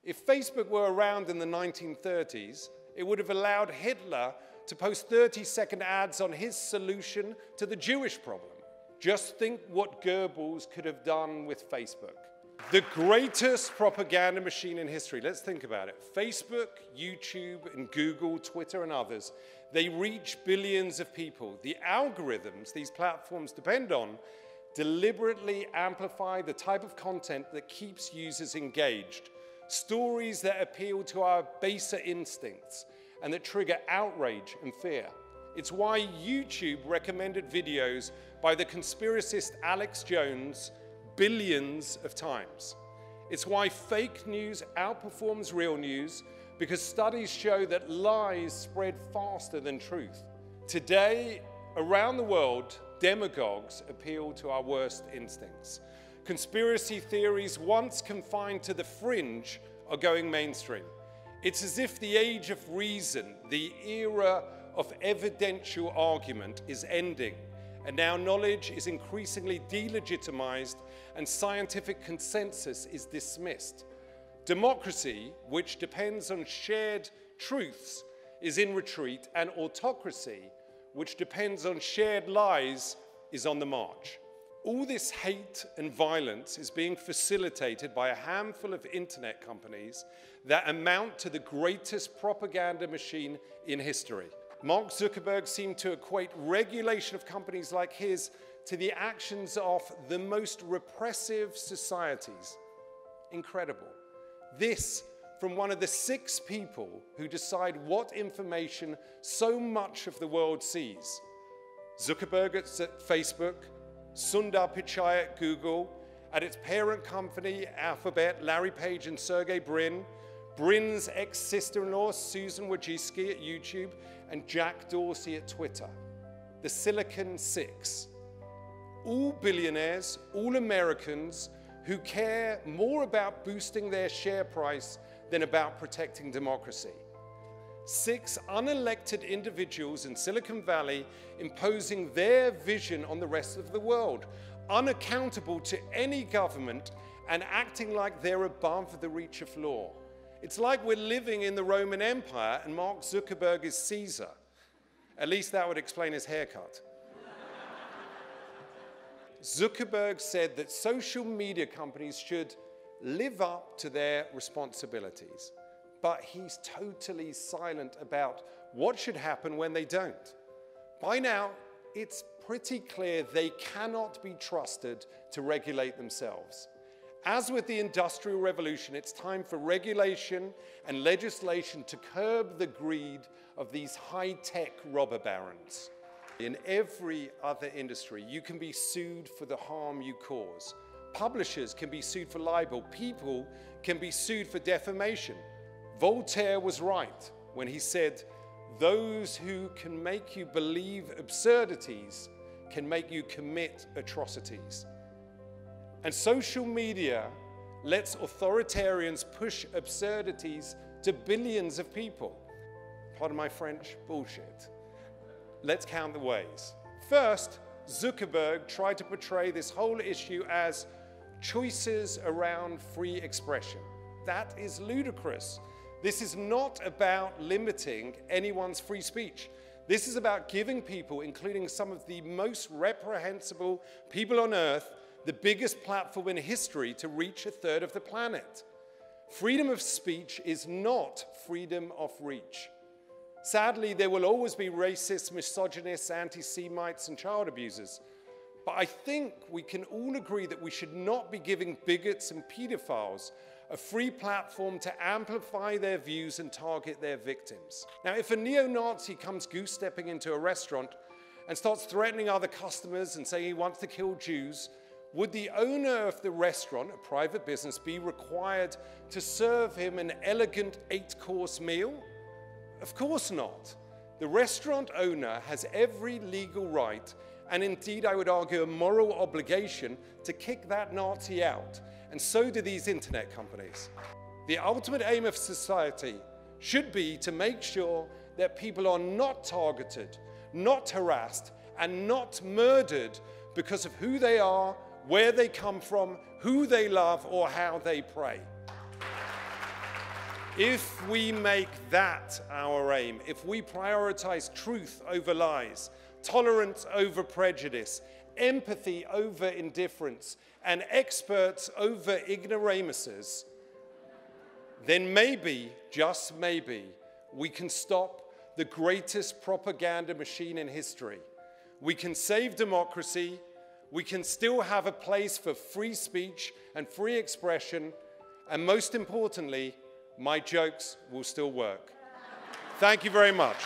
If Facebook were around in the 1930s, it would have allowed Hitler to post 30-second ads on his solution to the Jewish problem. Just think what Goebbels could have done with Facebook. The greatest propaganda machine in history. Let's think about it. Facebook, YouTube, and Google, Twitter, and others, they reach billions of people. The algorithms these platforms depend on deliberately amplify the type of content that keeps users engaged. Stories that appeal to our baser instincts and that trigger outrage and fear. It's why YouTube recommended videos by the conspiracist Alex Jones billions of times. It's why fake news outperforms real news, because studies show that lies spread faster than truth. Today, around the world, demagogues appeal to our worst instincts. Conspiracy theories, once confined to the fringe, are going mainstream. It's as if the age of reason, the era of evidential argument, is ending, and now knowledge is increasingly delegitimized and scientific consensus is dismissed. Democracy, which depends on shared truths, is in retreat, and autocracy, which depends on shared lies, is on the march. All this hate and violence is being facilitated by a handful of internet companies that amount to the greatest propaganda machine in history. Mark Zuckerberg seemed to equate regulation of companies like his to the actions of the most repressive societies. Incredible. This from one of the 6 people who decide what information so much of the world sees. Zuckerberg at Facebook, Sundar Pichai at Google, at its parent company, Alphabet, Larry Page and Sergey Brin, Brin's ex-sister-in-law, Susan Wojcicki at YouTube, and Jack Dorsey at Twitter. The Silicon Six. All billionaires, all Americans who care more about boosting their share price than about protecting democracy. 6 unelected individuals in Silicon Valley imposing their vision on the rest of the world, unaccountable to any government and acting like they're above the reach of law. It's like we're living in the Roman Empire and Mark Zuckerberg is Caesar. At least that would explain his haircut. Zuckerberg said that social media companies should live up to their responsibilities. But he's totally silent about what should happen when they don't. By now, it's pretty clear they cannot be trusted to regulate themselves. As with the Industrial Revolution, it's time for regulation and legislation to curb the greed of these high-tech robber barons. In every other industry, you can be sued for the harm you cause. Publishers can be sued for libel. People can be sued for defamation. Voltaire was right when he said, "Those who can make you believe absurdities can make you commit atrocities." And social media lets authoritarians push absurdities to billions of people. Pardon my French, bullshit. Let's count the ways. First, Zuckerberg tried to portray this whole issue as choices around free expression. That is ludicrous. This is not about limiting anyone's free speech. This is about giving people, including some of the most reprehensible people on earth, the biggest platform in history to reach 1/3 of the planet. Freedom of speech is not freedom of reach. Sadly, there will always be racists, misogynists, anti-Semites, and child abusers. But I think we can all agree that we should not be giving bigots and pedophiles a free platform to amplify their views and target their victims. Now, if a neo-Nazi comes goose-stepping into a restaurant and starts threatening other customers and saying he wants to kill Jews, would the owner of the restaurant, a private business, be required to serve him an elegant 8-course meal? Of course not. The restaurant owner has every legal right, and indeed I would argue a moral obligation, to kick that Nazi out. And so do these internet companies. The ultimate aim of society should be to make sure that people are not targeted, not harassed, and not murdered because of who they are, where they come from, who they love, or how they pray. If we make that our aim, if we prioritize truth over lies, tolerance over prejudice, empathy over indifference, and experts over ignoramuses, then maybe, just maybe, we can stop the greatest propaganda machine in history. We can save democracy, we can still have a place for free speech and free expression, and most importantly, my jokes will still work. Thank you very much.